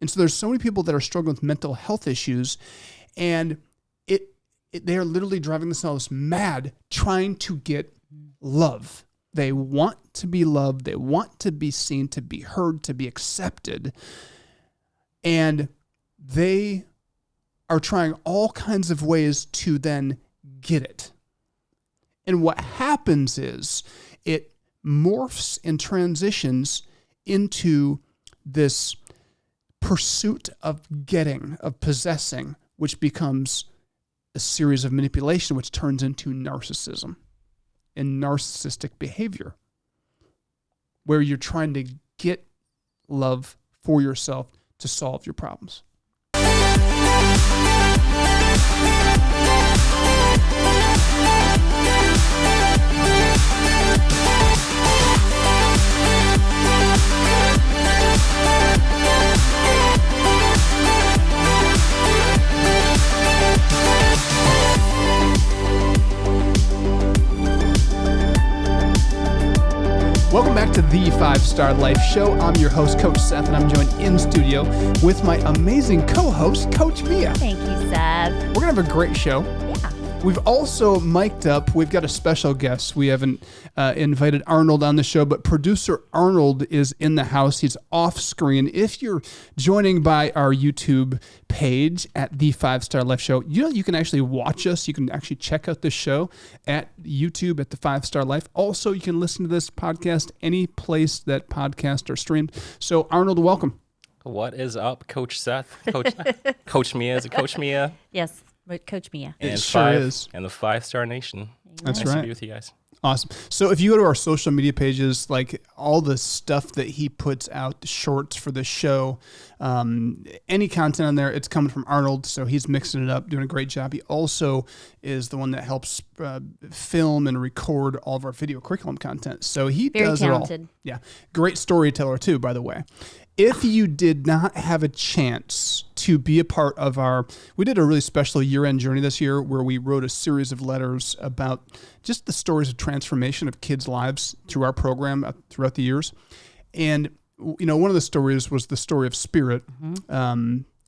And so there's so many people that are struggling with mental health issues, and they are literally driving themselves mad trying to get love. They want to be loved. They want to be seen, to be heard, to be accepted. And they are trying all kinds of ways to then get it. And what happens is it morphs and transitions into this pursuit of getting, of possessing, which becomes a series of manipulation, which turns into narcissism and narcissistic behavior, where you're trying to get love for yourself to solve your problems. Welcome back to the 5-Star Life Show. I'm your host, Coach Seth, and I'm joined in studio with my amazing co-host, Coach Mia. Thank you, Seth. We're going to have a great show. Yeah. We've also mic'd up. We've got a special guest. We haven't invited Arnold on the show, but producer Arnold is in the house. He's off screen. If you're joining by our YouTube page at the 5-Star Life Show, you can actually watch us. You can actually check out this show at YouTube at the 5-Star Life. Also, you can listen to this podcast any place that podcasts are streamed. So, Arnold, welcome. What is up, Coach Seth? Coach Mia, is it Coach Mia? Yes, but Coach Mia. It sure is. And the 5-Star Nation. That's nice right. to be with you guys. Awesome. So if you go to our social media pages, like all the stuff that he puts out, the shorts for the show, any content on there, it's coming from Arnold. So he's mixing it up, doing a great job. He also is the one that helps film and record all of our video curriculum content. So he does talented. It all. Yeah. Great storyteller too, by the way. If you did not have a chance to be a part of we did a really special year-end journey this year where we wrote a series of letters about just the stories of transformation of kids' lives through our program throughout the years. And, one of the stories was the story of Spirit, our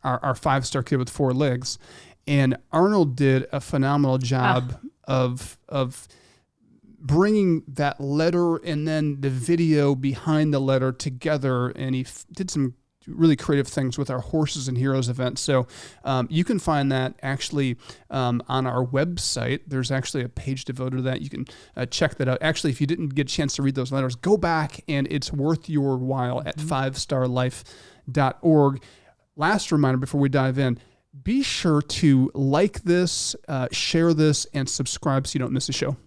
5-star kid with 4 legs. And Arnold did a phenomenal job of bringing that letter and then the video behind the letter together, and he did some really creative things with our Horses and Heroes event. So you can find that actually on our website. There's actually a page devoted to that. You can check that out. Actually, if you didn't get a chance to read those letters, go back, and it's worth your while at 5starlife.org. Last reminder before we dive in, be sure to like this, share this, and subscribe so you don't miss a show.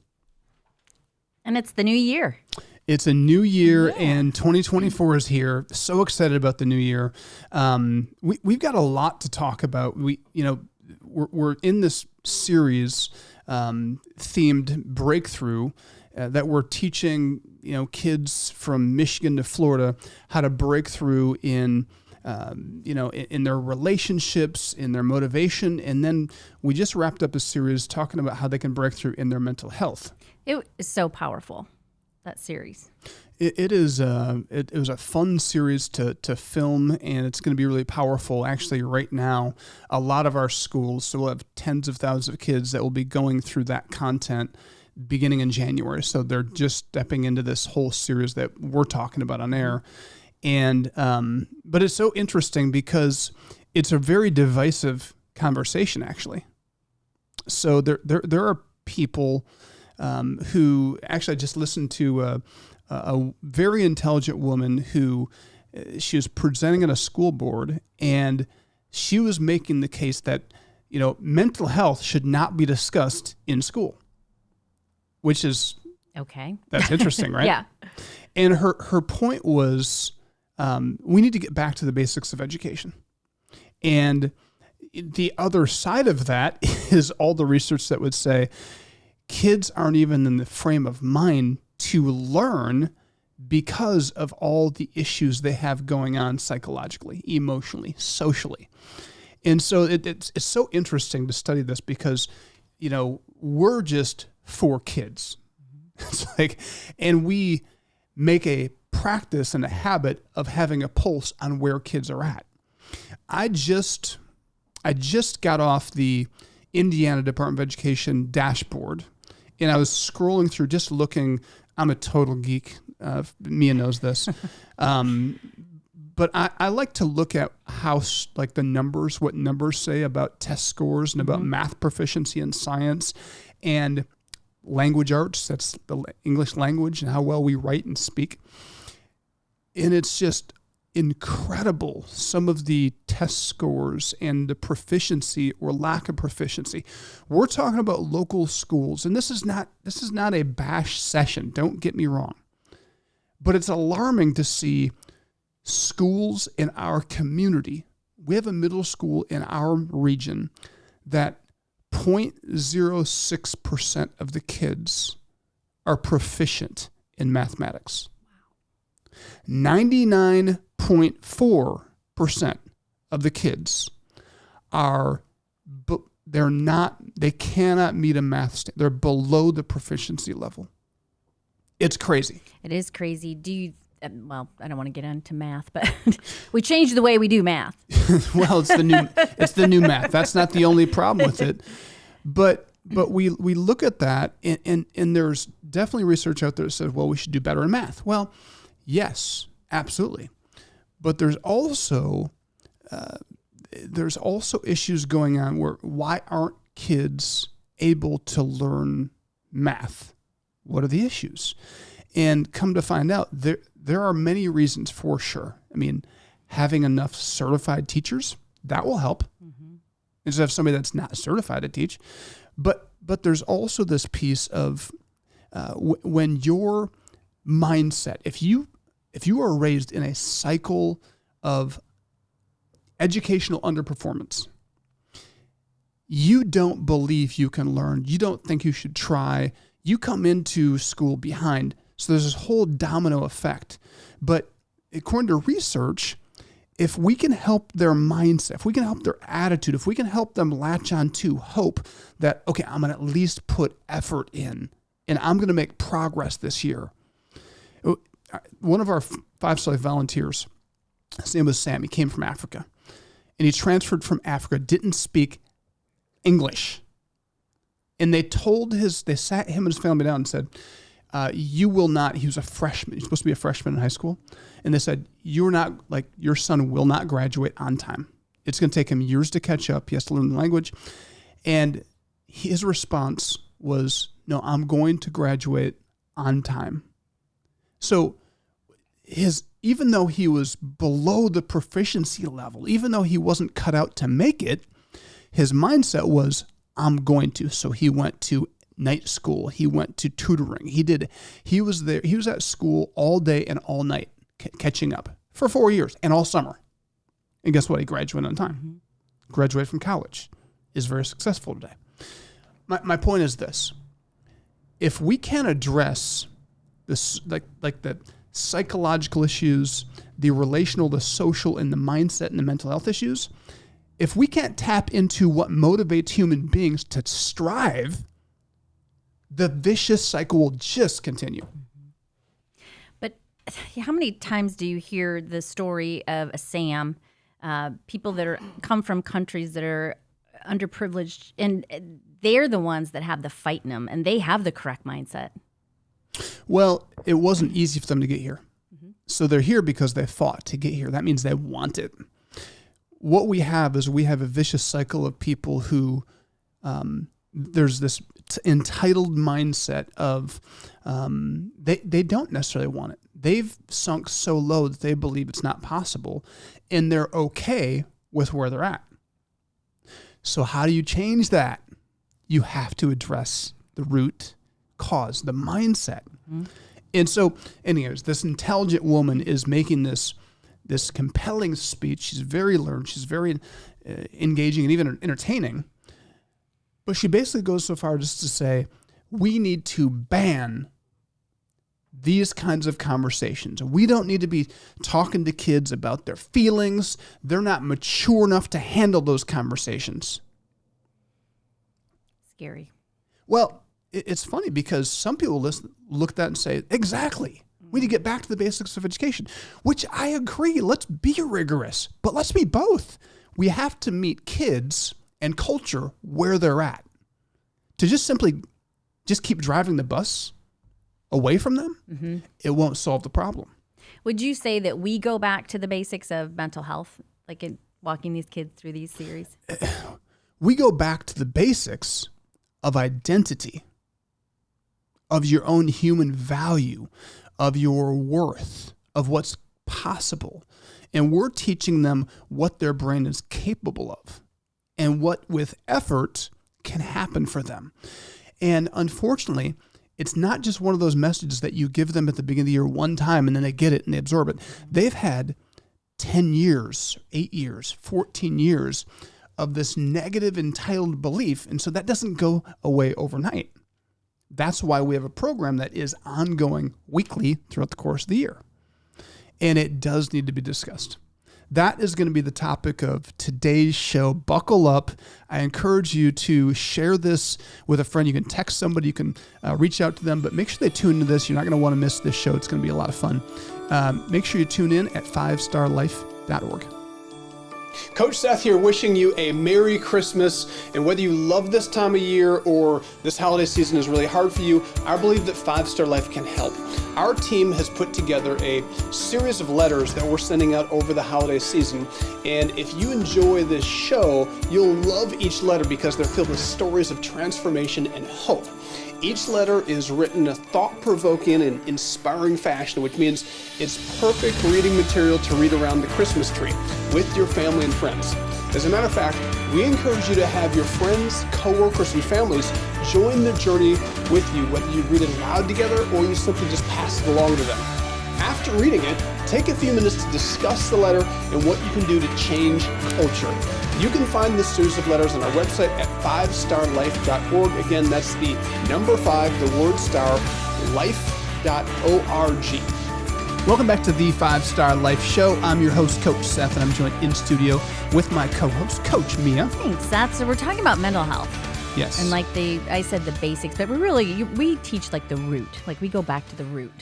And it's the new year. It's a new year, and 2024 is here. So excited about the new year. We've got a lot to talk about. We're in this series themed breakthrough that we're teaching kids from Michigan to Florida how to break through in their relationships, in their motivation, and then we just wrapped up a series talking about how they can break through in their mental health. It is so powerful, that series. It was a fun series to film, and it's going to be really powerful. Actually, right now, a lot of our schools, so we'll have tens of thousands of kids that will be going through that content beginning in January. So they're just stepping into this whole series that we're talking about on air. And but it's so interesting because it's a very divisive conversation, actually. So there are people who actually, I just listened to a very intelligent woman who she was presenting at a school board, and she was making the case that mental health should not be discussed in school, which is okay. That's interesting, right? Yeah. And her point was, we need to get back to the basics of education. And the other side of that is all the research that would say kids aren't even in the frame of mind to learn because of all the issues they have going on psychologically, emotionally, socially. And so it's so interesting to study this because, we're just 4 kids. It's and we make a practice and a habit of having a pulse on where kids are at. I just got off the Indiana Department of Education dashboard, and I was scrolling through just looking. I'm a total geek. Mia knows this. But I like to look at how, like, the numbers, what numbers say about test scores and about math proficiency in science and language arts. That's the English language and how well we write and speak. And it's just incredible, some of the test scores and the proficiency or lack of proficiency. We're talking about local schools, and this is not a bash session. Don't get me wrong. But it's alarming to see schools in our community. We have a middle school in our region that 0.06% of the kids are proficient in mathematics. 99.4% of the kids they cannot meet a math standard. They're below the proficiency level. It's crazy. It is crazy. Do you, well, I don't want to get into math, but we changed the way we do math. Well, it's the new math. That's not the only problem with it. But we look at that, and there's definitely research out there that says, well, we should do better in math. Well, yes, absolutely. But there's also issues going on why aren't kids able to learn math? What are the issues? And come to find out, there are many reasons for sure. I mean, having enough certified teachers, that will help. Instead of somebody that's not certified to teach. But there's also this piece of when your mindset, if you are raised in a cycle of educational underperformance, you don't believe you can learn, you don't think you should try, you come into school behind. So there's this whole domino effect. But according to research, if we can help their mindset, if we can help their attitude, if we can help them latch on to hope that, okay, I'm going to at least put effort in and I'm going to make progress this year. One of our 5-star volunteers, his name was Sam. He came from Africa, and he transferred from Africa, didn't speak English. And they sat him and his family down and said, you will not, he was a freshman. He's supposed to be a freshman in high school. And they said, your son will not graduate on time. It's going to take him years to catch up. He has to learn the language. And his response was, no, I'm going to graduate on time. So even though he was below the proficiency level, even though he wasn't cut out to make it, his mindset was, I'm going to. So he went to night school. He went to tutoring. He was there. He was at school all day and all night, catching up for 4 years and all summer. And guess what? He graduated on time. Graduated from college. Is very successful today. My point is this. If we can't address this, like the psychological issues, the relational, the social, and the mindset and the mental health issues, if we can't tap into what motivates human beings to strive, the vicious cycle will just continue. But how many times do you hear the story of a Sam, people that come from countries that are underprivileged, and they're the ones that have the fight in them, and they have the correct mindset? Well, it wasn't easy for them to get here. So they're here because they fought to get here. That means they want it. What we have is a vicious cycle of people who there's this entitled mindset of they don't necessarily want it. They've sunk so low that they believe it's not possible, and they're okay with where they're at. So how do you change that? You have to address the root cause, the mindset. And so, anyways, this intelligent woman is making this compelling speech. She's very learned. She's very engaging and even entertaining. But she basically goes so far just to say, we need to ban these kinds of conversations. We don't need to be talking to kids about their feelings. They're not mature enough to handle those conversations. Scary. Well, it's funny because some people look at that and say, exactly. We need to get back to the basics of education, which I agree. Let's be rigorous, but let's be both. We have to meet kids and culture where they're at. To just keep driving the bus away from them, it won't solve the problem. Would you say that we go back to the basics of mental health, like in walking these kids through these series? We go back to the basics of identity, of your own human value, of your worth, of what's possible. And we're teaching them what their brain is capable of and what with effort can happen for them. And unfortunately, it's not just one of those messages that you give them at the beginning of the year one time and then they get it and they absorb it. They've had 10 years, 8 years, 14 years of this negative entitled belief. And so that doesn't go away overnight. That's why we have a program that is ongoing weekly throughout the course of the year. And it does need to be discussed. That is going to be the topic of today's show. Buckle up. I encourage you to share this with a friend. You can text somebody. You can reach out to them. But make sure they tune into this. You're not going to want to miss this show. It's going to be a lot of fun. Make sure you tune in at 5starlife.org. Coach Seth here, wishing you a Merry Christmas. And whether you love this time of year or this holiday season is really hard for you, I believe that 5 Star Life can help. Our team has put together a series of letters that we're sending out over the holiday season. And if you enjoy this show, you'll love each letter because they're filled with stories of transformation and hope. Each letter is written in a thought-provoking and inspiring fashion, which means it's perfect reading material to read around the Christmas tree with your family and friends. As a matter of fact, we encourage you to have your friends, coworkers, and families join the journey with you, whether you read it aloud together or you simply just pass it along to them. After reading it, take a few minutes to discuss the letter and what you can do to change culture. You can find this series of letters on our website at 5starlife.org. Again, that's the number 5, the word star, life.org. Welcome back to the 5 Star Life Show. I'm your host, Coach Seth, and I'm joined in studio with my co-host, Coach Mia. Thanks, Seth. So we're talking about mental health. Yes. And I said the basics, but we teach like the root. Like we go back to the root.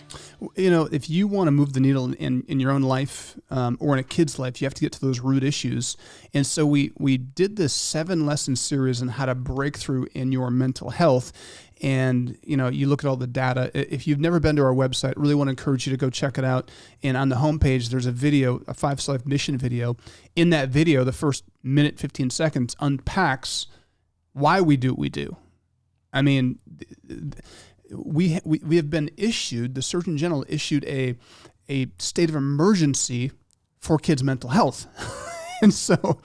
You know, if you want to move the needle in your own life or in a kid's life, you have to get to those root issues. And so we did this 7-lesson series on how to break through in your mental health. And, you know, you look at all the data. If you've never been to our website, I really want to encourage you to go check it out. And on the homepage, there's a video, a 5 Star Life mission video. In that video, the first minute, 15 seconds unpacks why we do what we do. I mean, we have been issued, the Surgeon General issued a state of emergency for kids' mental health. And so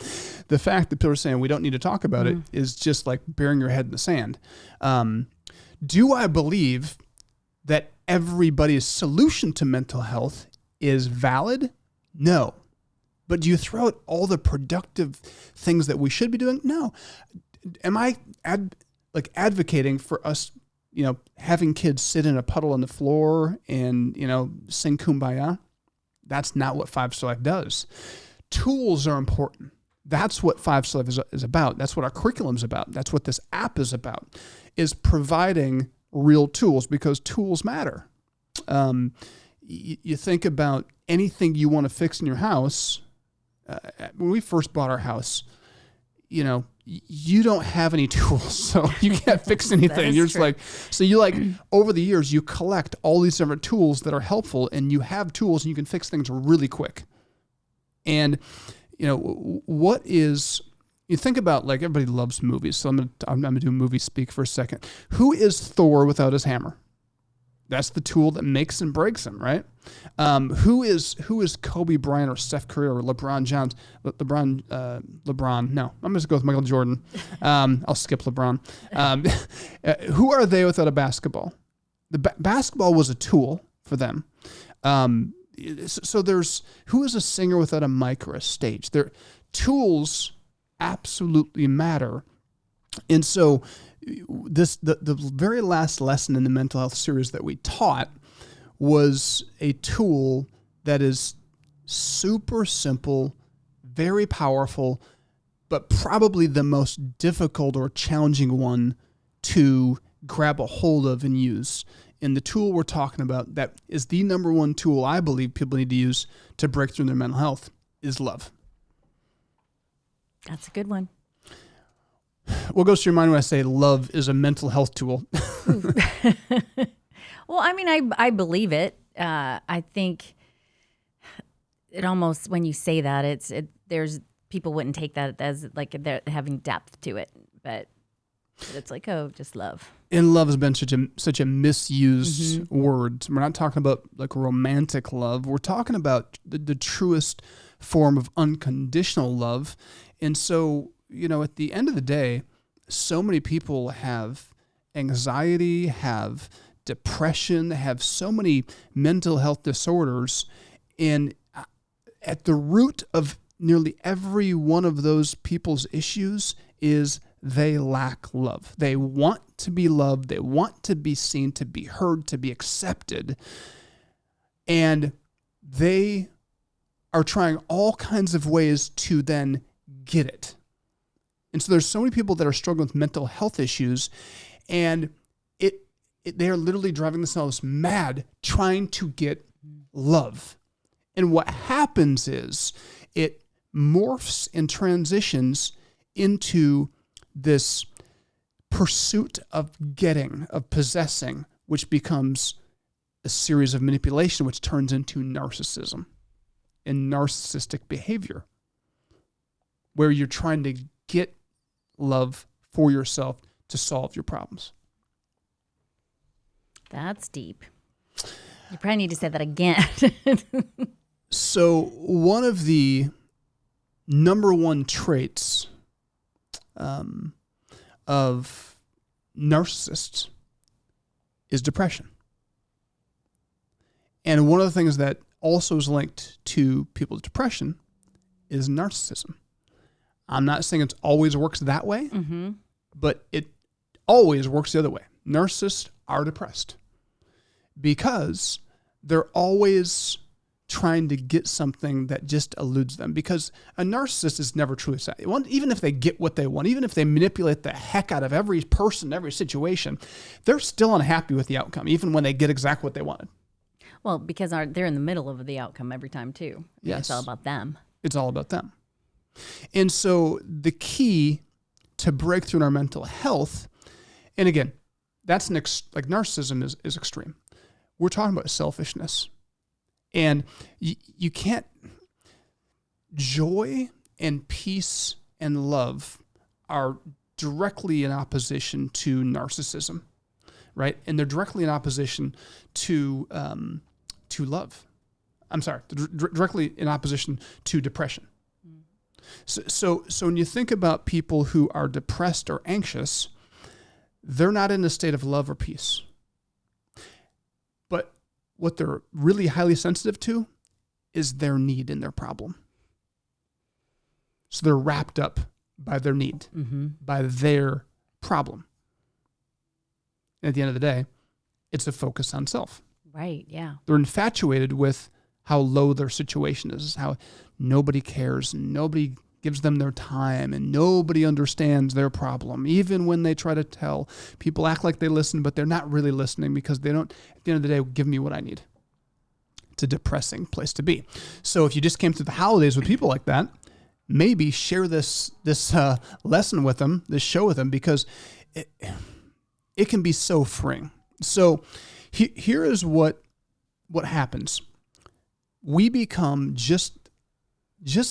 the fact that people are saying we don't need to talk about it is just like burying your head in the sand. Do I believe that everybody's solution to mental health is valid? No. But do you throw out all the productive things that we should be doing? No. Am I advocating for us, you know, having kids sit in a puddle on the floor and, you know, sing Kumbaya? That's not what 5 Star Life does. Tools are important. That's what 5 Star Life is about. That's what our curriculum is about. That's what this app is about, is providing real tools, because tools matter. You think about anything you want to fix in your house. When we first bought our house, you know, you don't have any tools, so you can't fix anything. You're just true. Over the years, you collect all these different tools that are helpful, and you have tools and you can fix things really quick. And, you know, you think about, like, everybody loves movies, so I'm gonna do movie speak for a second. Who is Thor without his hammer? That's the tool that makes and breaks him, right? Who is Kobe Bryant or Steph Curry or LeBron James? LeBron. No, I'm just going to go with Michael Jordan. I'll skip LeBron. Who are they without a basketball? The basketball was a tool for them. So who is a singer without a mic or a stage? Tools absolutely matter. And so the very last lesson in the mental health series that we taught was a tool that is super simple, very powerful, but probably the most difficult or challenging one to grab a hold of and use. And the tool we're talking about that is the number one tool I believe people need to use to break through in their mental health is love. That's a good one. What goes through your mind when I say love is a mental health tool? Well, I mean, I believe it. I think it almost, when you say that, there's people wouldn't take that as like they're having depth to it, but it's like, oh, just love. And love has been such a misused word. We're not talking about like romantic love. We're talking about the truest form of unconditional love. And so, at the end of the day, so many people have anxiety, have depression, have so many mental health disorders. And at the root of nearly every one of those people's issues is they lack love. They want to be loved. They want to be seen, to be heard, to be accepted. And they are trying all kinds of ways to then get it. And so there's so many people that are struggling with mental health issues, and they are literally driving themselves mad trying to get love. And what happens is it morphs and transitions into this pursuit of getting, of possessing, which becomes a series of manipulation, which turns into narcissism and narcissistic behavior, where you're trying to get love for yourself to solve your problems. That's deep. You probably need to say that again. So one of the number one traits of narcissists is depression. And one of the things that also is linked to people with depression is narcissism. I'm not saying it always works that way, but it always works the other way. Narcissists are depressed because they're always trying to get something that just eludes them, because a narcissist is never truly satisfied. Even if they get what they want, even if they manipulate the heck out of every person, every situation, they're still unhappy with the outcome, even when they get exactly what they wanted. Well, because they're in the middle of the outcome every time too. Yes. It's all about them. It's all about them. And so the key to break through in our mental health, and again, that's like narcissism is extreme. We're talking about selfishness. And you can't, joy and peace and love are directly in opposition to narcissism, right? And they're directly in opposition to love. I'm sorry, directly in opposition to depression. So when you think about people who are depressed or anxious, they're not in a state of love or peace. But what they're really highly sensitive to is their need and their problem. So they're wrapped up by their need, by their problem. And at the end of the day, it's a focus on self. Right, yeah. They're infatuated with how low their situation is, how nobody cares, nobody gives them their time, and nobody understands their problem. Even when they try to tell, people act like they listen, but they're not really listening because they don't, at the end of the day, give me what I need. It's a depressing place to be. So if you just came through the holidays with people like that, maybe share this lesson with them, this show with them, because it can be so freeing. So here is what happens. We become just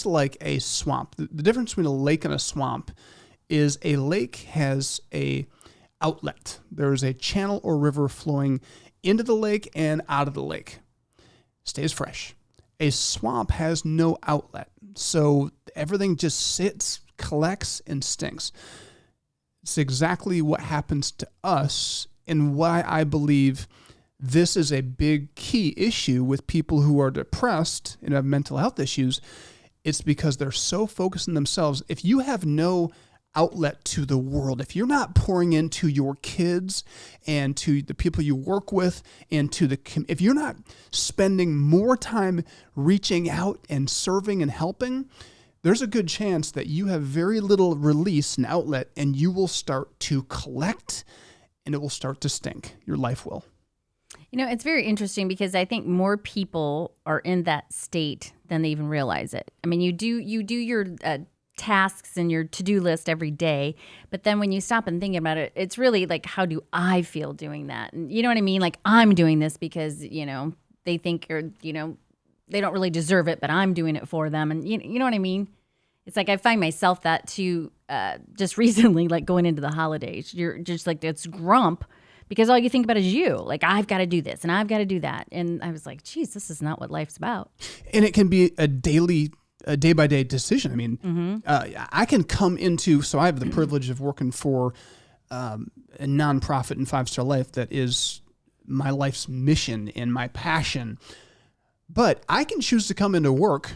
like a swamp. The difference between a lake and a swamp is a lake has a outlet. There's a channel or river flowing into the lake and out of the lake. Stays fresh. A swamp has no outlet. So everything just sits, collects, and stinks. It's exactly what happens to us, and why I believe this is a big key issue with people who are depressed and have mental health issues. It's because they're so focused on themselves. If you have no outlet to the world, if you're not pouring into your kids and to the people you work with and if you're not spending more time reaching out and serving and helping, there's a good chance that you have very little release and outlet, and you will start to collect, and it will start to stink. Your life will. It's very interesting because I think more people are in that state than they even realize it. I mean, you do your tasks and your to-do list every day, but then when you stop and think about it, it's really like, how do I feel doing that? And you know what I mean? Like, I'm doing this because, they think, or, they don't really deserve it, but I'm doing it for them. And you know what I mean? It's like I find myself that too, just recently, like going into the holidays, you're just like, it's grump because all you think about is you. Like, I've got to do this and I've got to do that. And I was like, geez, this is not what life's about. And it can be a day-by-day decision. I mean, I can come into, so I have the privilege of working for a nonprofit in 5-Star Life that is my life's mission and my passion. But I can choose to come into work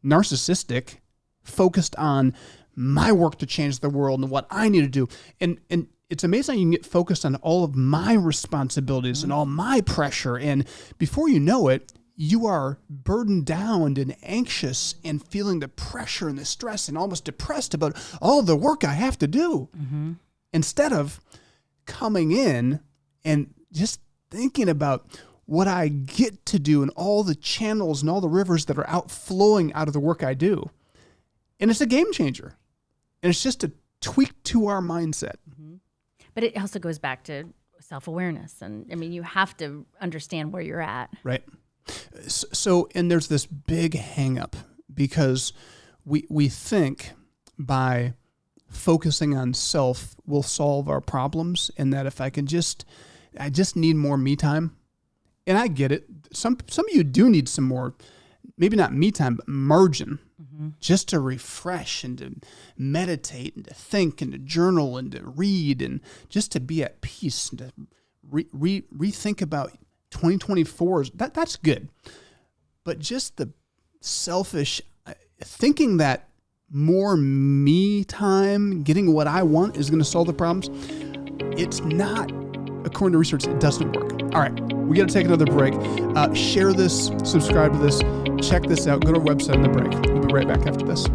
narcissistic, focused on my work to change the world and what I need to do. And it's amazing how you can get focused on all of my responsibilities and all my pressure. And before you know it, you are burdened down and anxious and feeling the pressure and the stress and almost depressed about all the work I have to do. Mm-hmm. Instead of coming in and just thinking about what I get to do and all the channels and all the rivers that are outflowing out of the work I do. And it's a game changer. And it's just a tweak to our mindset. Mm-hmm. But it also goes back to self-awareness. And I mean, you have to understand where you're at. Right. So, and there's this big hang up because we think by focusing on self will solve our problems, and that if I just need more me time. And I get it. Some of you do need some more, maybe not me time, but margin, just to refresh and to meditate and to think and to journal and to read and just to be at peace and to rethink about 2024. That's good. But just the selfish thinking that more me time, getting what I want is going to solve the problems, it's not. According to research, it doesn't work. All right, we got to take another break. Share this, subscribe to this, check this out. Go to our website on the break. We'll be right back after this.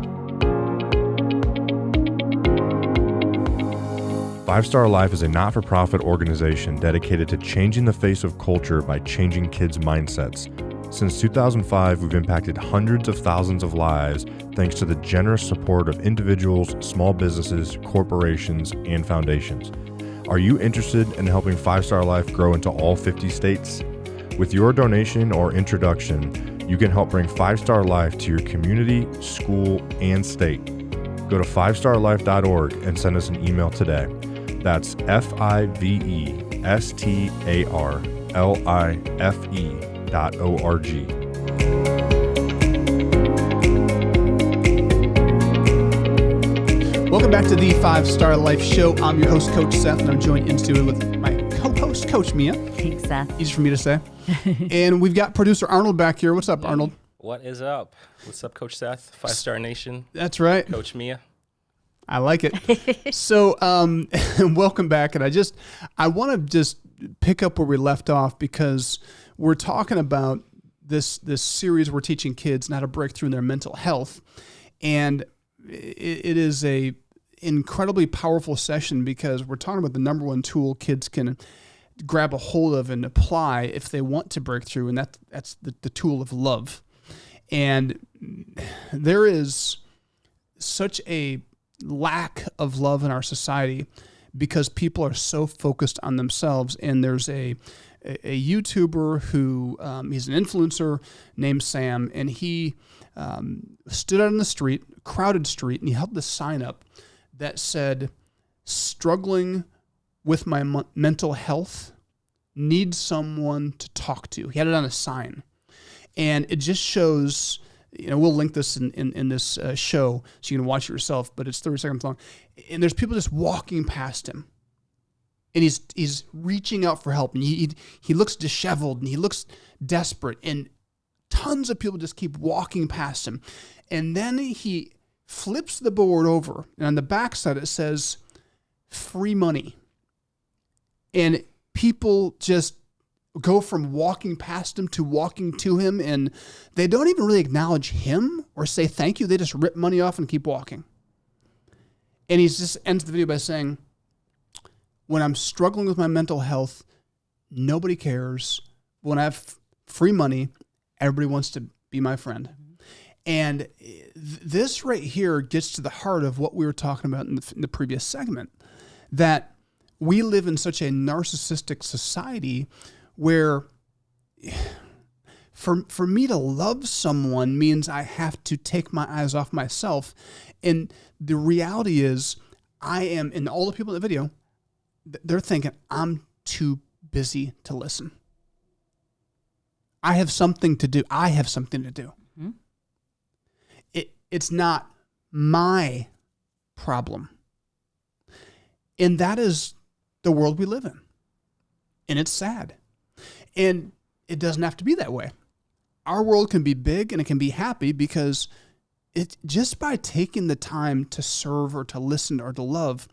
5-Star Life is a not-for-profit organization dedicated to changing the face of culture by changing kids' mindsets. Since 2005, we've impacted hundreds of thousands of lives thanks to the generous support of individuals, small businesses, corporations, and foundations. Are you interested in helping 5-Star Life grow into all 50 states? With your donation or introduction, you can help bring 5-Star Life to your community, school, and state. Go to 5starlife.org and send us an email today. That's FIVESTARLIFE.org. Welcome back to the 5-Star Life Show. I'm your host, Coach Seth, and I'm joined in studio with my co-host, Coach Mia. Thanks, Seth. Easy for me to say. And we've got producer Arnold back here. What's up, Arnold? What is up? What's up, Coach Seth? 5-Star Nation. That's right. Coach Mia. I like it. So, welcome back. And I want to just pick up where we left off because we're talking about this series we're teaching kids how to break through in their mental health. And it is a incredibly powerful session because we're talking about the number one tool kids can grab a hold of and apply if they want to break through, and that's the tool of love. And there is such a lack of love in our society because people are so focused on themselves. And there's a YouTuber who he's an influencer named Sam, and he stood out on the street, crowded street, and he held this sign up that said, "Struggling with my mental health, need someone to talk to." He had it on a sign. And it just shows, we'll link this in this show so you can watch it yourself, but it's 30 seconds long. And there's people just walking past him. And he's reaching out for help. And he looks disheveled and he looks desperate. And tons of people just keep walking past him. And then he flips the board over. And on the backside it says, "Free money." And people just go from walking past him to walking to him, and they don't even really acknowledge him or say thank you. They just rip money off and keep walking. And he just ends the video by saying, "When I'm struggling with my mental health, nobody cares. When I have free money, everybody wants to be my friend. And this right here gets to the heart of what we were talking about in the previous segment, that we live in such a narcissistic society where for me to love someone means I have to take my eyes off myself. And the reality is and all the people in the video, they're thinking, I'm too busy to listen. I have something to do. Mm-hmm. It's not my problem. And that is the world we live in. And it's sad. And it doesn't have to be that way. Our world can be big and it can be happy because it just by taking the time to serve or to listen or to love,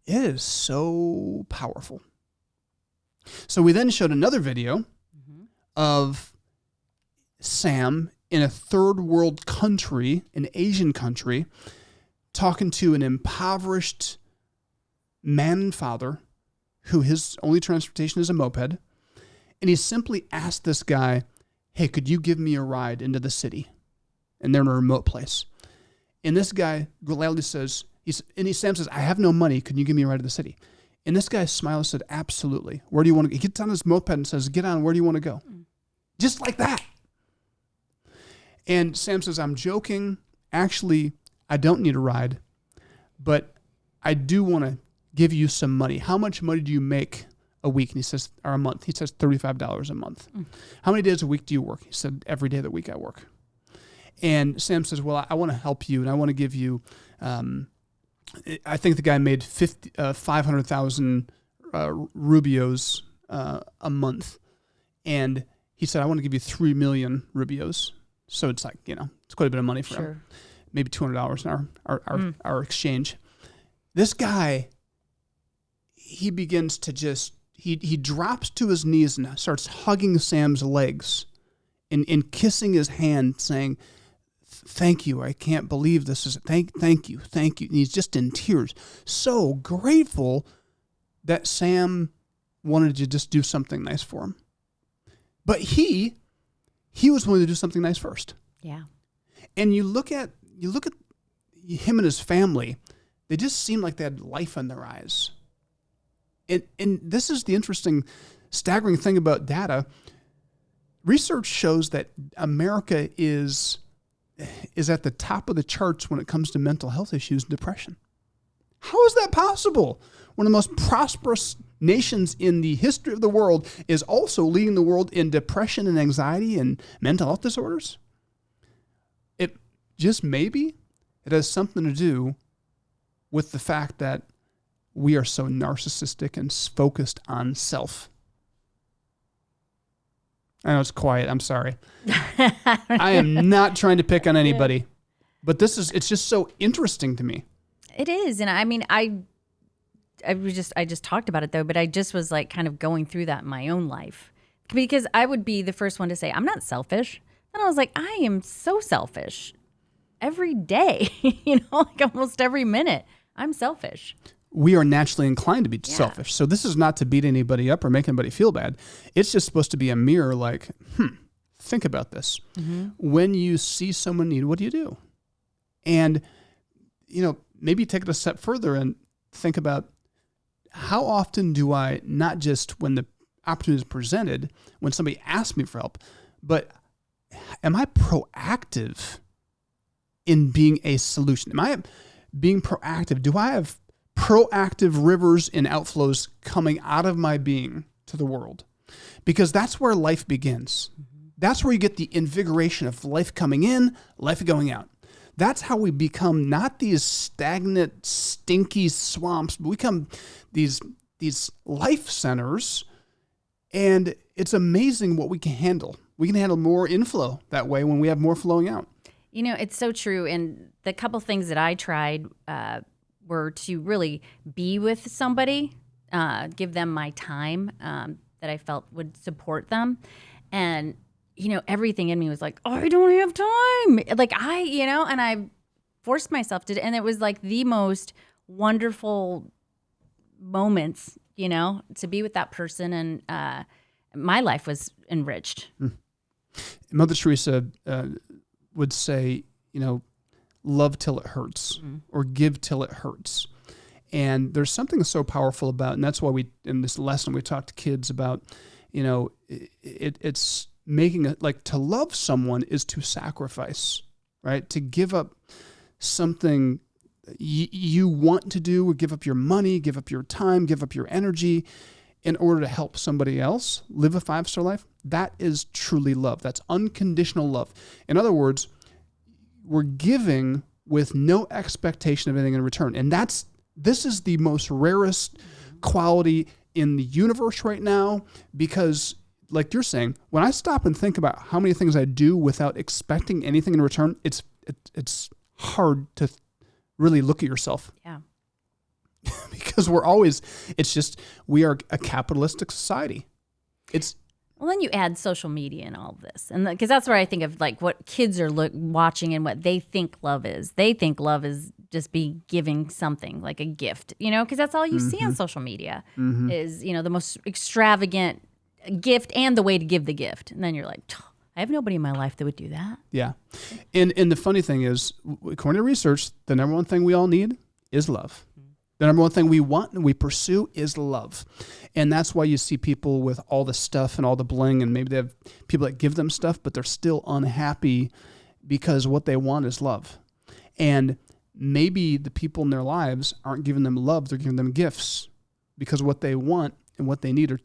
it is so powerful. So we then showed another video of Sam in a third world country, an Asian country, talking to an impoverished man and father who his only transportation is a moped. And he simply asked this guy, hey, could you give me a ride into the city? And they're in a remote place. And this guy gladly says, Sam says, I have no money. Can you give me a ride to the city? And this guy smiled and said, absolutely. Where do you want to go? He gets on his moped and says, get on. Where do you want to go? Just like that. And Sam says, I'm joking. Actually, I don't need a ride, but I do want to give you some money. How much money do you make a week? And he says, or a month. He says $35 a month. How many days a week do you work? He said, every day of the week I work. And Sam says, well, I want to help you, and I want to give you, I think the guy made 500,000 rubios a month. And he said, I want to give you 3 million rubios. So it's like, it's quite a bit of money for him. Maybe $200 in our exchange. This guy, he begins to he drops to his knees and starts hugging Sam's legs and kissing his hand, saying, thank you. I can't believe this is, thank you. And he's just in tears. So grateful that Sam wanted to just do something nice for him. But he was willing to do something nice first. Yeah. And you look at him and his family, they just seem like they had life in their eyes. And this is the interesting, staggering thing about data. Research shows that America is at the top of the charts when it comes to mental health issues and depression. How is that possible? One of the most prosperous nations in the history of the world is also leading the world in depression and anxiety and mental health disorders. It just maybe it has something to do with the fact that we are so narcissistic and focused on self. I know it's quiet. I'm sorry. I am not trying to pick on anybody, but it's just so interesting to me. It is. And I mean, I just talked about it though, but I just was like kind of going through that in my own life because I would be the first one to say, I'm not selfish. And I was like, I am so selfish every day, like almost every minute. I'm selfish. We are naturally inclined to be selfish. So this is not to beat anybody up or make anybody feel bad. It's just supposed to be a mirror like, think about this. Mm-hmm. When you see someone in need, what do you do? And, maybe take it a step further and think about how often do I, not just when the opportunity is presented, when somebody asks me for help, but am I proactive in being a solution? Am I being proactive? Do I have proactive rivers and outflows coming out of my being to the world? Because that's where life begins. Mm-hmm. That's where you get the invigoration of life coming in, life going out. That's how we become not these stagnant, stinky swamps, but we become these life centers. And it's amazing what we can handle. We can handle more inflow that way when we have more flowing out. It's so true. And the couple things that I tried were to really be with somebody, give them my time that I felt would support them. And, everything in me was like, oh, I don't have time. Like and I forced myself to, and it was like the most wonderful moments, to be with that person. And my life was enriched. Mother Teresa would say, love till it hurts, or give till it hurts. And there's something so powerful about, and that's why in this lesson, we talk to kids about, it's making it like, to love someone is to sacrifice, right? To give up something you want to do, or give up your money, give up your time, give up your energy in order to help somebody else live a 5-star life. That is truly love. That's unconditional love. In other words, we're giving with no expectation of anything in return. And this is the most rarest quality in the universe right now, because like you're saying, when I stop and think about how many things I do without expecting anything in return, it's hard to really look at yourself. Yeah. Because we are a capitalistic society. Well, then you add social media and all of this. And because that's where I think of like what kids are watching and what they think love is. They think love is just giving something like a gift, because that's all you see on social media is, the most extravagant gift and the way to give the gift. And then you're like, I have nobody in my life that would do that. Yeah. And the funny thing is, according to research, the number one thing we all need is love. The number one thing we want and we pursue is love. And that's why you see people with all the stuff and all the bling, and maybe they have people that give them stuff, but they're still unhappy because what they want is love. And maybe the people in their lives aren't giving them love, they're giving them gifts, because what they want and what they need are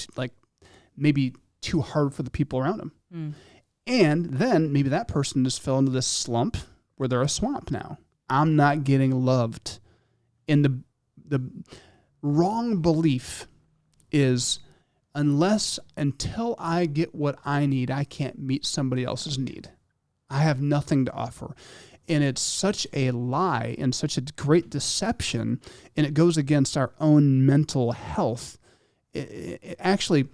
maybe too hard for the people around them. And then maybe that person just fell into this slump where they're a swamp now. I'm not getting loved. And the wrong belief is until I get what I need, I can't meet somebody else's need. I have nothing to offer. And it's such a lie and such a great deception, and it goes against our own mental health. Actually,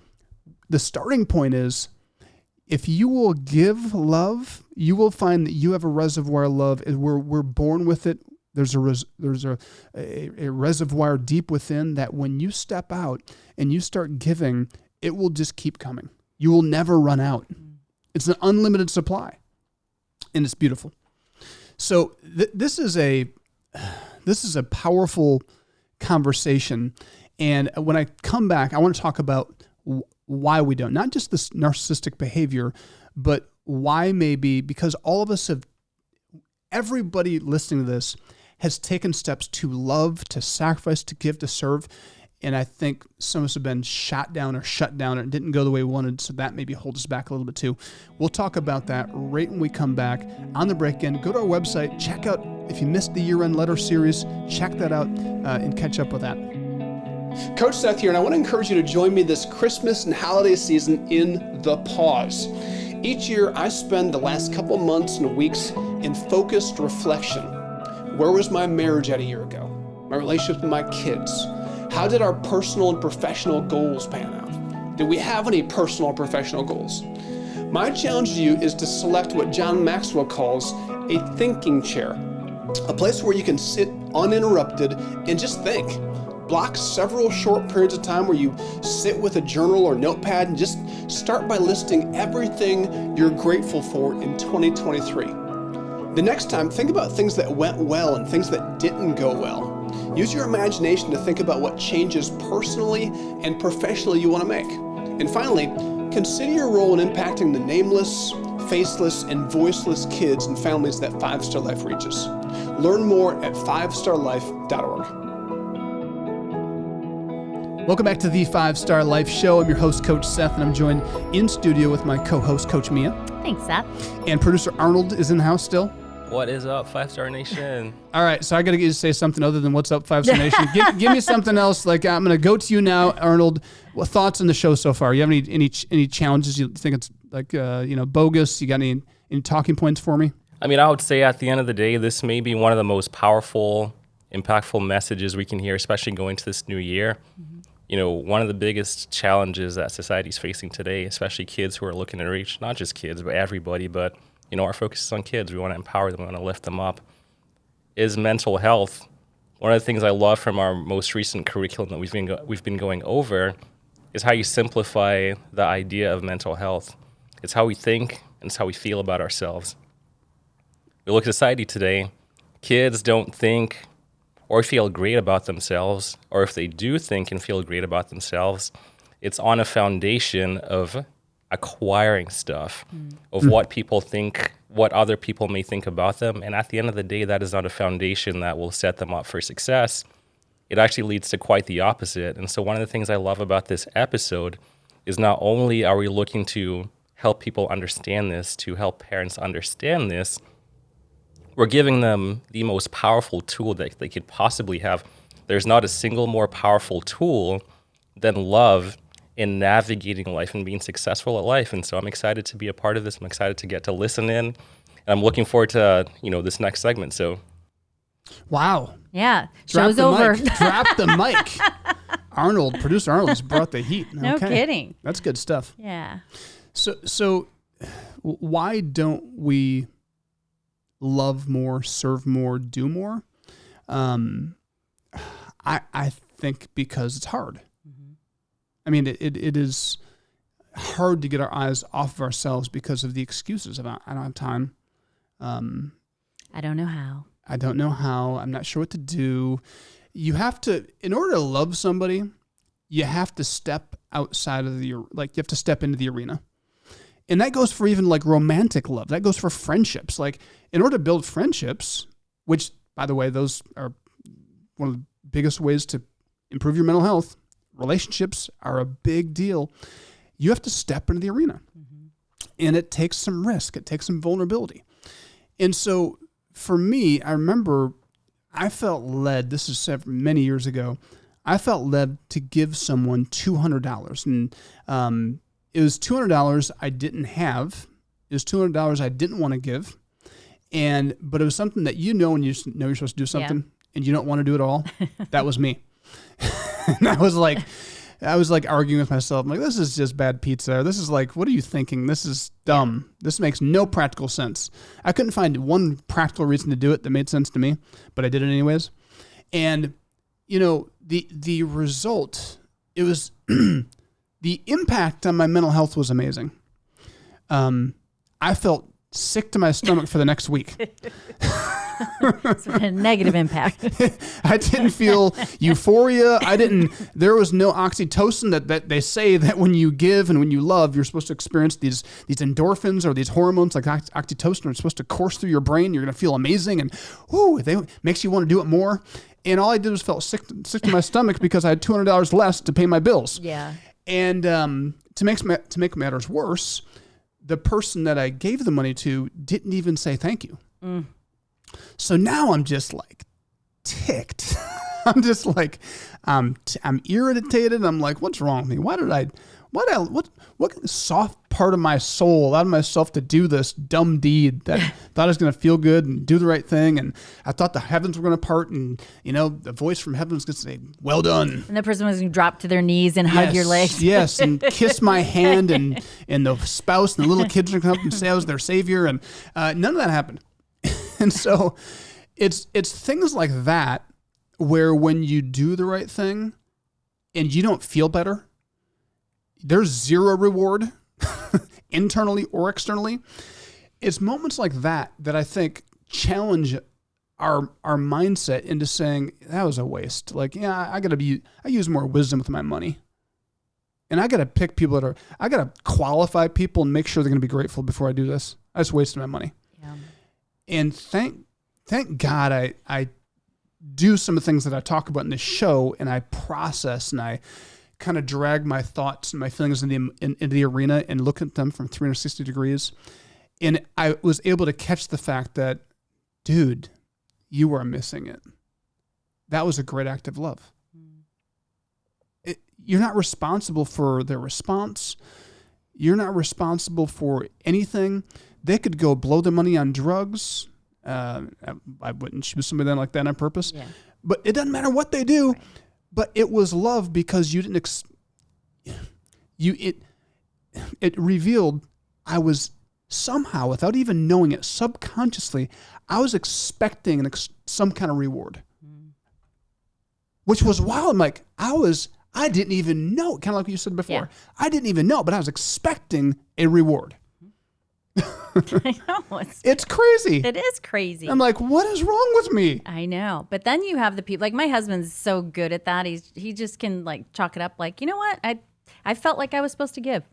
the starting point is, if you will give love, you will find that you have a reservoir of love. We're born with it. There's a reservoir deep within that when you step out and you start giving, it will just keep coming. You will never run out. It's an unlimited supply, and it's beautiful. So this is a powerful conversation, and when I come back, I want to talk about why we don't, not just this narcissistic behavior, but why maybe, because all of us everybody listening to this has taken steps to love, to sacrifice, to give, to serve. And I think some of us have been shot down or shut down, and it didn't go the way we wanted, so that maybe holds us back a little bit too. We'll talk about that right when we come back on the break-in. Go to our website, check out, if you missed the year-end letter series, check that out and catch up with that. Coach Seth here, and I want to encourage you to join me this Christmas and holiday season in The Pause. Each year, I spend the last couple months and weeks in focused reflection. Where was my marriage at a year ago? My relationship with my kids? How did our personal and professional goals pan out? Did we have any personal or professional goals? My challenge to you is to select what John Maxwell calls a thinking chair, a place where you can sit uninterrupted and just think. Block several short periods of time where you sit with a journal or notepad and just start by listing everything you're grateful for in 2023. The next time, think about things that went well and things that didn't go well. Use your imagination to think about what changes personally and professionally you want to make. And finally, consider your role in impacting the nameless, faceless, and voiceless kids and families that 5-Star Life reaches. Learn more at 5starlife.org. Welcome back to the 5-Star Life Show. I'm your host, Coach Seth, and I'm joined in studio with my co-host, Coach Mia. Thanks, Seth. And producer Arnold is in the house still. What is up, 5-Star Nation? All right, so I got to get you to say something other than what's up, 5-Star Nation. Give me something else. Like, I'm going to go to you now, Arnold. What thoughts on the show so far? You have any challenges? You think it's like bogus? You got any talking points for me? I mean, I would say at the end of the day, this may be one of the most powerful, impactful messages we can hear, especially going to this new year. Mm-hmm. One of the biggest challenges that society is facing today, especially kids who are looking to reach, not just kids, but everybody, but our focus is on kids. We want to empower them, we want to lift them up, is mental health. one of the things I love from our most recent curriculum that we've been going over is how you simplify the idea of mental health. It's how we think and it's how we feel about ourselves. We look at society today, kids don't think or feel great about themselves, or if they do think and feel great about themselves, it's on a foundation of acquiring stuff, of what people think, what other people may think about them. And at the end of the day, that is not a foundation that will set them up for success. It actually leads to quite the opposite. And so one of the things I love about this episode is not only are we looking to help people understand this, to help parents understand this, we're giving them the most powerful tool that they could possibly have. There's not a single more powerful tool than love in navigating life and being successful at life. And so I'm excited to be a part of this. I'm excited to get to listen in. And I'm looking forward to, this next segment. So, wow. Yeah. Drop Show's the over. mic. Drop the mic. Arnold, producer Arnold just brought the heat. No kidding. That's good stuff. Yeah. So why don't we love more, serve more, do more? I think because it's hard. I mean, it is hard to get our eyes off of ourselves because of the excuses about, I don't have time. I don't know how. I don't know how. I'm not sure what to do. You have to, in order to love somebody, you have to step outside of you have to step into the arena. And that goes for even like romantic love. That goes for friendships. Like, in order to build friendships, which, by the way, those are one of the biggest ways to improve your mental health. Relationships are a big deal. You have to step into the arena. And it takes some risk. It takes some vulnerability. And so for me, I remember I felt led, this is many years ago, I felt led to give someone $200. And it was $200 I didn't have. It was $200 I didn't want to give. But it was something that when you know you're supposed to do something and you don't want to do it all. That was me. And I was like arguing with myself. I'm like, this is just bad pizza. This is like, what are you thinking? This is dumb. This makes no practical sense. I couldn't find one practical reason to do it that made sense to me, but I did it anyways. And, the result, it was, the impact on my mental health was amazing. I felt sick to my stomach for the next week. It's a negative impact. I didn't feel euphoria. There was no oxytocin that they say that when you give and when you love, you're supposed to experience these endorphins or these hormones like oxytocin are supposed to course through your brain. You're going to feel amazing and makes you want to do it more. And all I did was felt sick to my stomach because I had $200 less to pay my bills. Yeah. And to make matters worse, the person that I gave the money to didn't even say thank you. So now I'm just like ticked. I'm just like, I'm irritated. I'm like, what's wrong with me? What soft part of my soul, out of myself to do this dumb deed that thought I was going to feel good and do the right thing. And I thought the heavens were going to part and, the voice from heaven was going to say, well done. And the person was going to drop to their knees and hug your legs. Yes. And kiss my hand and the spouse and the little kids are going to come up and say I was their savior. And none of that happened. And so it's things like that where when you do the right thing and you don't feel better, there's zero reward internally or externally. It's moments like that I think challenge our mindset into saying that was a waste. Like, I use more wisdom with my money. And I got to pick people I got to qualify people and make sure they're going to be grateful before I do this. I just wasted my money. Yeah. And thank God I do some of the things that I talk about in this show, and I process and I kind of drag my thoughts and my feelings into the arena and look at them from 360 degrees. And I was able to catch the fact that, dude, you are missing it. That was a great act of love. You're not responsible for their response. You're not responsible for anything. They could go blow their money on drugs. I wouldn't choose somebody like that on purpose. Yeah. But it doesn't matter what they do. Right. But it was love because you didn't. It revealed I was somehow, without even knowing it, subconsciously, I was expecting some kind of reward. which was wild. I'm like, I didn't even know, kind of like you said before. Yeah. I didn't even know, but I was expecting a reward. I know. It's crazy. It is crazy. I'm like, what is wrong with me? I know. But then you have the people, like my husband's so good at that. He just can like chalk it up like, you know what? I felt like I was supposed to give.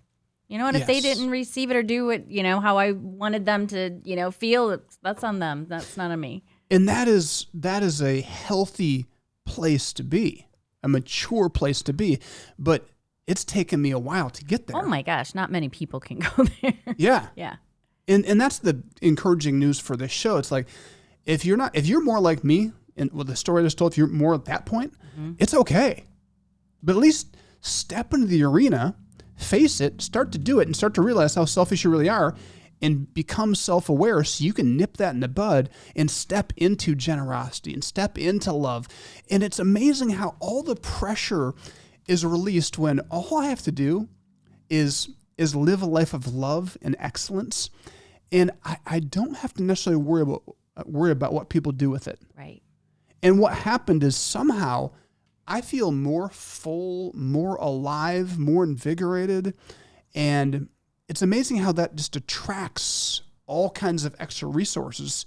You know what? If they Yes. didn't receive it or do it, how I wanted them to, feel, that's on them. That's not on me. And that is a healthy place to be, a mature place to be. But it's taken me a while to get there. Oh my gosh, not many people can go there. Yeah. Yeah. And that's the encouraging news for this show. It's like, if you're more like me, and with the story I just told, if you're more at that point, it's okay. But at least step into the arena, face it, start to do it, and start to realize how selfish you really are, and become self-aware so you can nip that in the bud and step into generosity and step into love. And it's amazing how all the pressure is released when all I have to do is live a life of love and excellence. And I don't have to necessarily worry about what people do with it. Right. And what happened is somehow I feel more full, more alive, more invigorated. And it's amazing how that just attracts all kinds of extra resources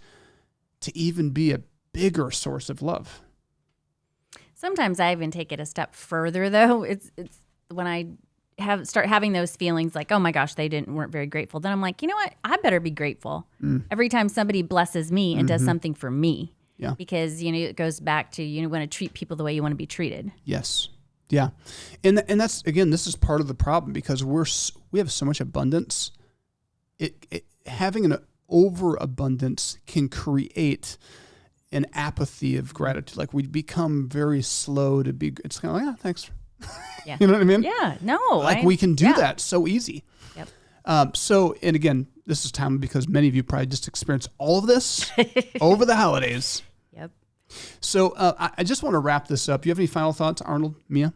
to even be a bigger source of love. Sometimes I even take it a step further, though. It's when I start having those feelings like, oh my gosh, they weren't very grateful. Then I'm like, you know what? I better be grateful every time somebody blesses me and does something for me. Yeah. Because it goes back to you want to treat people the way you want to be treated. Yes. Yeah. And that's, again, this is part of the problem because we have so much abundance. Having an overabundance can create an apathy of gratitude. Like we become very slow to be, it's kind of like, yeah, thanks. Yeah. You know what I mean? Yeah. No. Like we can do that so easy. Yep. And again, this is time because many of you probably just experienced all of this over the holidays. Yep. So I just want to wrap this up. Do you have any final thoughts, Arnold, Mia?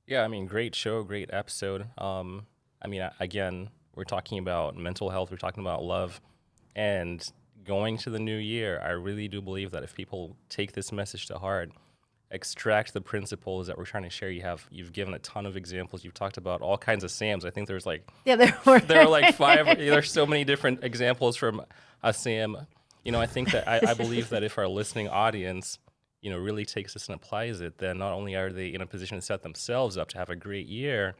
Yeah, I mean, great show, great episode. Again, we're talking about mental health, we're talking about love, and going to the new year, I really do believe that if people take this message to heart, extract the principles that we're trying to share. You've given a ton of examples. You've talked about all kinds of Sams. I think there's there were like 5. There's so many different examples from a Sam. I think that I believe that if our listening audience, really takes this and applies it, then not only are they in a position to set themselves up to have a great year,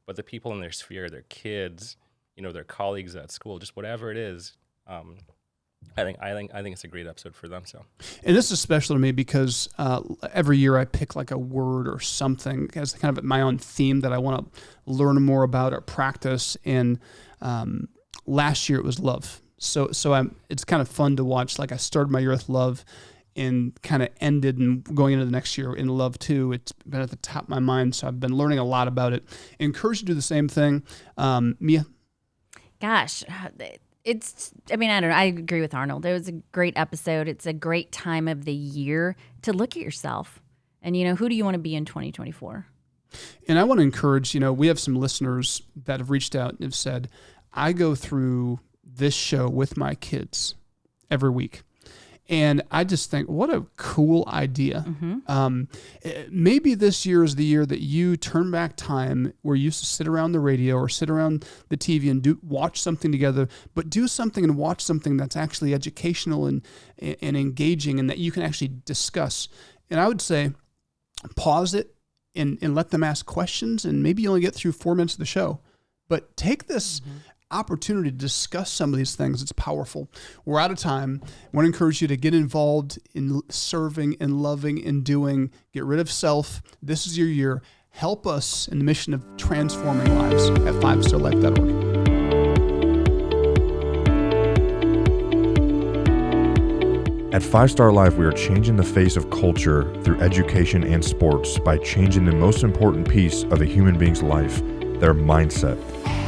but the people in their sphere, their kids, their colleagues at school, just whatever it is. I think it's a great episode for them. So, and this is special to me because every year I pick like a word or something as kind of my own theme that I want to learn more about or practice. And last year it was love. So it's kind of fun to watch. Like I started my year with love and kind of ended and going into the next year in love too. It's been at the top of my mind. So I've been learning a lot about it. Encouraged to do the same thing. Mia? Gosh, I don't know. I agree with Arnold. It was a great episode. It's a great time of the year to look at yourself and, who do you want to be in 2024? And I want to encourage, we have some listeners that have reached out and have said, I go through this show with my kids every week. And I just think, what a cool idea. Maybe this year is the year that you turn back time where you used to sit around the radio or sit around the TV and watch something together, but do something and watch something that's actually educational and engaging and that you can actually discuss. And I would say pause it and let them ask questions, and maybe you only get through 4 minutes of the show. But take this opportunity to discuss some of these things. It's powerful. We're out of time. I want to encourage you to get involved in serving and loving and doing. Get rid of self. This is your year. Help us in the mission of transforming lives at 5starlife.org. At 5-Star Life, we are changing the face of culture through education and sports by changing the most important piece of a human being's life, their mindset.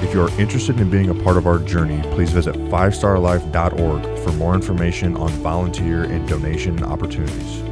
If you are interested in being a part of our journey, please visit 5starlife.org for more information on volunteer and donation opportunities.